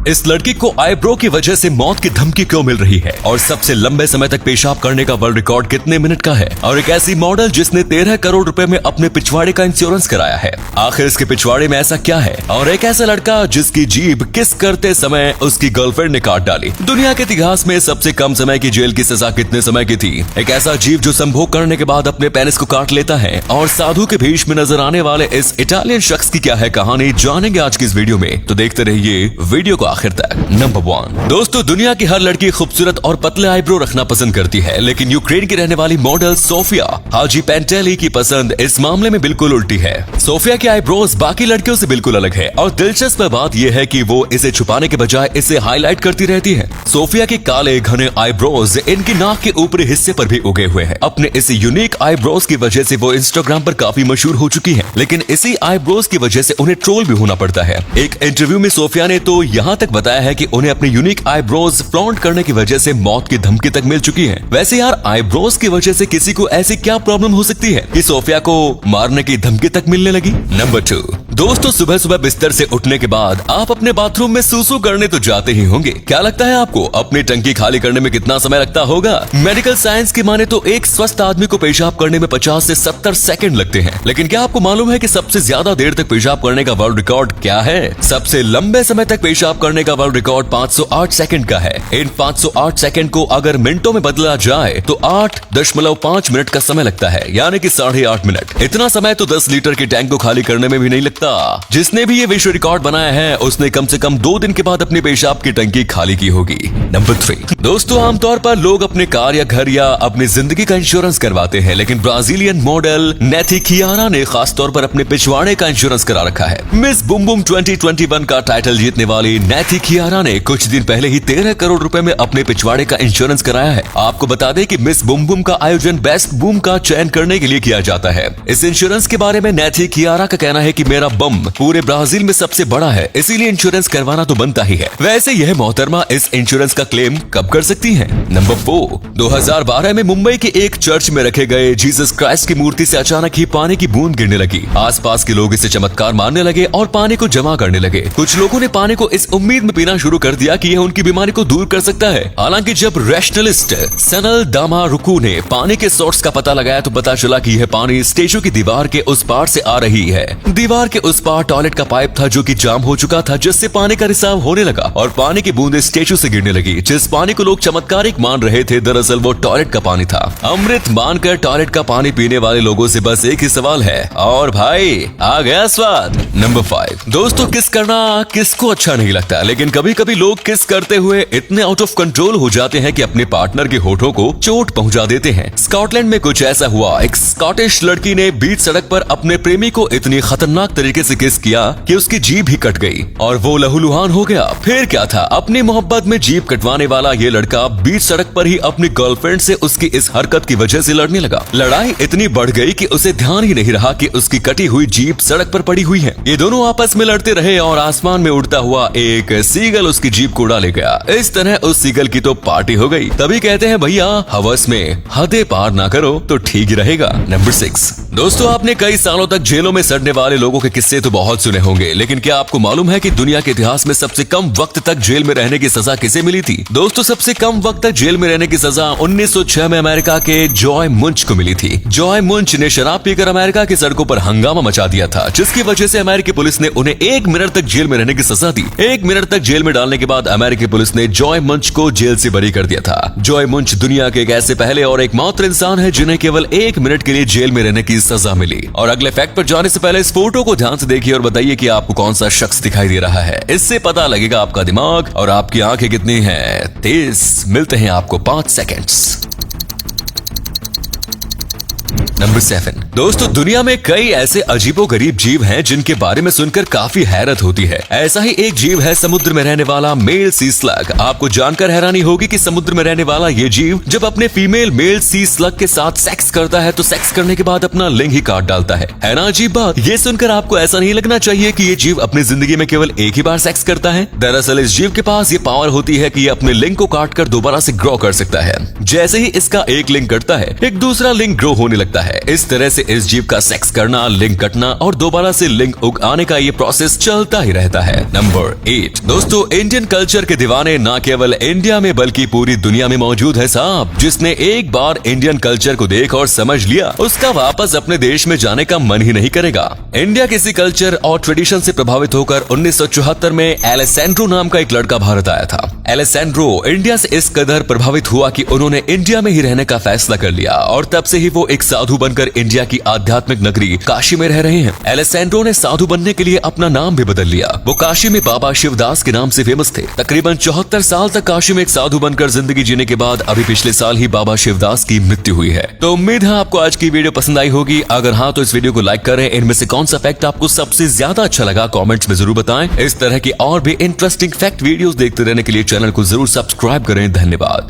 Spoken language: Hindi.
इस लड़की को आईब्रो की वजह से मौत की धमकी क्यों मिल रही है, और सबसे लंबे समय तक पेशाब करने का वर्ल्ड रिकॉर्ड कितने मिनट का है, और एक ऐसी मॉडल जिसने 13 करोड़ रुपए में अपने पिछवाड़े का इंश्योरेंस कराया है। आखिर इसके पिछवाड़े में ऐसा क्या है, और एक ऐसा लड़का जिसकी जीभ किस करते समय उसकी गर्लफ्रेंड ने काट डाली। दुनिया के इतिहास में सबसे कम समय की जेल की सजा कितने समय की थी। एक ऐसा जीव जो संभोग करने के बाद अपने पेनिस को काट लेता है, और साधु के भेष में नजर आने वाले इस इटालियन शख्स की क्या है कहानी, जानेंगे आज की इस वीडियो में। तो देखते रहिए वीडियो को आखिर तक। नंबर 1 दोस्तों, दुनिया की हर लड़की खूबसूरत और पतले आईब्रो रखना पसंद करती है, लेकिन यूक्रेन की रहने वाली मॉडल सोफिया हाजी पेंटेली की पसंद इस मामले में बिल्कुल उल्टी है। सोफिया की आईब्रोज बाकी लड़कियों से बिल्कुल अलग है, और दिलचस्प बात यह है कि वो इसे छुपाने के बजाय इसे हाईलाइट करती रहती है। सोफिया के काले घने आईब्रोज इनकी नाक के ऊपरी हिस्से पर भी उगे हुए हैं। अपने इस यूनिक आईब्रोज की वजह से वो इंस्टाग्राम पर काफी मशहूर हो चुकी है, लेकिन इसी आईब्रोज की वजह से उन्हें ट्रोल भी होना पड़ता है। एक इंटरव्यू में सोफिया ने तो यहाँ तक बताया है कि उन्हें अपने यूनिक आईब्रोज फ्लॉन्ट करने की वजह से मौत की धमकी तक मिल चुकी है। वैसे यार, आईब्रोज की वजह से किसी को ऐसी क्या प्रॉब्लम हो सकती है कि सोफिया को मारने की धमकी तक मिलने लगी। नंबर 2 दोस्तों, सुबह सुबह बिस्तर से उठने के बाद आप अपने बाथरूम में सूसू करने तो जाते ही होंगे। क्या लगता है आपको अपनी टंकी खाली करने में कितना समय लगता होगा? मेडिकल साइंस की माने तो एक स्वस्थ आदमी को पेशाब करने में 50 से 70 सेकंड लगते हैं, लेकिन क्या आपको मालूम है कि सबसे ज्यादा देर तक पेशाब करने का वर्ल्ड रिकॉर्ड क्या है? सबसे लंबे समय तक पेशाब करने का वर्ल्ड रिकॉर्ड 508 सेकंड का है। इन 508 सेकंड को अगर मिनटों में बदला जाए तो 8.5 मिनट का समय लगता है, यानी कि 8.5 मिनट। इतना समय तो 10 लीटर के टैंक को खाली करने में भी नहीं लगता। जिसने भी ये विश्व रिकॉर्ड बनाया है उसने कम से कम 2 दिन के बाद अपनी पेशाब की टंकी खाली की होगी। नंबर 3 दोस्तों, आमतौर पर लोग अपने कार या घर या अपनी जिंदगी का इंश्योरेंस करवाते हैं, लेकिन ब्राजीलियन मॉडल नेथी कियारा ने खास तौर पर अपने पिछवाड़े का इंश्योरेंस करा रखा है। मिस बुम बुम 2021 का टाइटल जीतने वाली नेथी कियारा ने कुछ दिन पहले ही 13 करोड़ रुपए में अपने पिछवाड़े का इंश्योरेंस कराया है। आपको बता दें कि मिस बुम बुम का आयोजन बेस्ट बूम का चयन करने के लिए किया जाता है। इस इंश्योरेंस के बारे में नेथी कियारा का कहना है कि मेरा बम पूरे ब्राजील में सबसे बड़ा है, इसीलिए इंश्योरेंस करवाना तो बनता ही है। वैसे यह मोहतरमा इस इंश्योरेंस का क्लेम कब कर सकती हैं? नंबर 4 2012 में मुंबई के एक चर्च में रखे गए जीसस क्राइस्ट की मूर्ति से अचानक ही पानी की बूंद गिरने लगी। आसपास के लोग इसे चमत्कार मानने लगे और पानी को जमा करने लगे। कुछ लोगों ने पानी को इस उम्मीद में पीना शुरू कर दिया कि यह उनकी बीमारी को दूर कर सकता है। हालांकि जब रैशनलिस्ट सनल दामारुकू ने पानी के सोर्स का पता लगाया तो पता चला कि यह पानी स्टेचू की दीवार के उस पार से आ रही है। दीवार के उस पार टॉयलेट का पाइप था जो कि जाम हो चुका था, जिससे पानी का रिसाव होने लगा और पानी की बूंदें स्टेचू से गिरने लगी। जिस पानी को लोग चमत्कारिक मान रहे थे, दरअसल वो टॉयलेट का पानी था। अमृत मानकर टॉयलेट का पानी पीने वाले लोगों से बस एक ही सवाल है, और भाई आ गया स्वाद। नंबर 5 दोस्तों, किस करना किसको अच्छा नहीं लगता, लेकिन कभी कभी लोग किस करते हुए इतने आउट ऑफ कंट्रोल हो जाते हैं कि अपने पार्टनर के होठों को चोट पहुंचा देते हैं। स्कॉटलैंड में कुछ ऐसा हुआ। एक स्कॉटिश लड़की ने बीच सड़क पर अपने प्रेमी को इतनी खतरनाक तरीके से किस किया कि उसकी जीभ ही कट गई और वो लहूलुहान हो गया। फिर क्या था, अपनी मोहब्बत में जीभ कटवाने वाला ये लड़का बीच सड़क पर ही अपनी गर्लफ्रेंड से उसकी इस हरकत की वजह से लड़ने लगा। लड़ाई इतनी बढ़ गई कि उसे ध्यान ही नहीं रहा कि उसकी कटी हुई जीभ सड़क पर पड़ी हुई है। ये दोनों आपस में लड़ते रहे और आसमान में उड़ता हुआ एक सीगल उसकी जीभ को उड़ा ले गया। इस तरह उस सीगल की तो पार्टी हो गई। तभी कहते हैं भैया, हवस में हदें पार ना करो तो ठीक ही रहेगा। नंबर 6 दोस्तों, आपने कई सालों तक जेलों में सड़ने वाले लोगों के किस्से तो बहुत सुने होंगे, लेकिन क्या आपको मालूम है कि दुनिया के इतिहास में सबसे कम वक्त तक जेल में रहने की सजा किसे मिली थी? दोस्तों, सबसे कम वक्त तक जेल में रहने की सजा 1906 में अमेरिका के जॉय मुंच को मिली थी। जॉय मुंच ने शराब पीकर अमेरिका की सड़कों पर हंगामा मचा दिया था, जिसकी वजह से अमेरिकी पुलिस ने उन्हें 1 मिनट तक जेल में रहने की सजा दी। 1 मिनट तक जेल में डालने के बाद अमेरिकी पुलिस ने जॉय मुंच को जेल से बरी कर दिया था। जॉय मुंच दुनिया के एक ऐसे पहले और एकमात्र इंसान है जिन्हें केवल 1 मिनट के लिए जेल में रहने की सजा मिली। और अगले फैक्ट पर जाने से पहले इस फोटो को ध्यान से देखिए और बताइए कि आपको कौन सा शख्स दिखाई दे रहा है। इससे पता लगेगा आपका दिमाग और आपकी आंखें कितनी हैं तेज। मिलते हैं आपको 5 सेकंड्स। नंबर 7 दोस्तों, दुनिया में कई ऐसे अजीबोगरीब जीव हैं जिनके बारे में सुनकर काफी हैरत होती है। ऐसा ही एक जीव है समुद्र में रहने वाला मेल सी स्लग। आपको जानकर हैरानी होगी कि समुद्र में रहने वाला ये जीव जब अपने फीमेल मेल सी स्लग के साथ सेक्स करता है तो सेक्स करने के बाद अपना लिंग ही काट डालता है। है ना अजीब बात? ये सुनकर आपको ऐसा नहीं लगना चाहिए कि ये जीव अपनी जिंदगी में केवल एक ही बार सेक्स करता है। दरअसल इस जीव के पास ये पावर होती है कि ये अपने लिंग को काट कर दोबारा से ग्रो कर सकता है। जैसे ही इसका एक लिंग कटता है, एक दूसरा लिंग ग्रो होने लगता है। है। इस तरह से इस जीव का सेक्स करना, लिंग कटना और दोबारा से लिंग उग आने का ये प्रोसेस चलता ही रहता है। नंबर 8 दोस्तों, इंडियन कल्चर के दीवाने न केवल इंडिया में बल्कि पूरी दुनिया में मौजूद है साहब। जिसने एक बार इंडियन कल्चर को देख और समझ लिया, उसका वापस अपने देश में जाने का मन ही नहीं करेगा। इंडिया किसी कल्चर और ट्रेडिशन से प्रभावित होकर 1974 में एलेसेंड्रो नाम का एक लड़का भारत आया था। एलेसेंड्रो इंडिया से इस कदर प्रभावित हुआ कि उन्होंने इंडिया में ही रहने का फैसला कर लिया और तब से ही वो एक साधु बनकर इंडिया की आध्यात्मिक नगरी काशी में रह रहे हैं। एलेसेंड्रो ने साधु बनने के लिए अपना नाम भी बदल लिया। वो काशी में बाबा शिवदास के नाम से फेमस थे। तकरीबन 74 साल तक काशी में एक साधु बनकर जिंदगी जीने के बाद अभी पिछले साल ही बाबा शिवदास की मृत्यु हुई है। तो उम्मीद है आपको आज की वीडियो पसंद आई होगी। अगर हाँ तो इस वीडियो को लाइक करें। इनमें से कौन सा फैक्ट आपको सबसे ज्यादा अच्छा लगा कमेंट्स में जरूर बताएं। इस तरह की और भी इंटरेस्टिंग फैक्ट वीडियोस देखते रहने के लिए चैनल को जरूर सब्सक्राइब करें। धन्यवाद।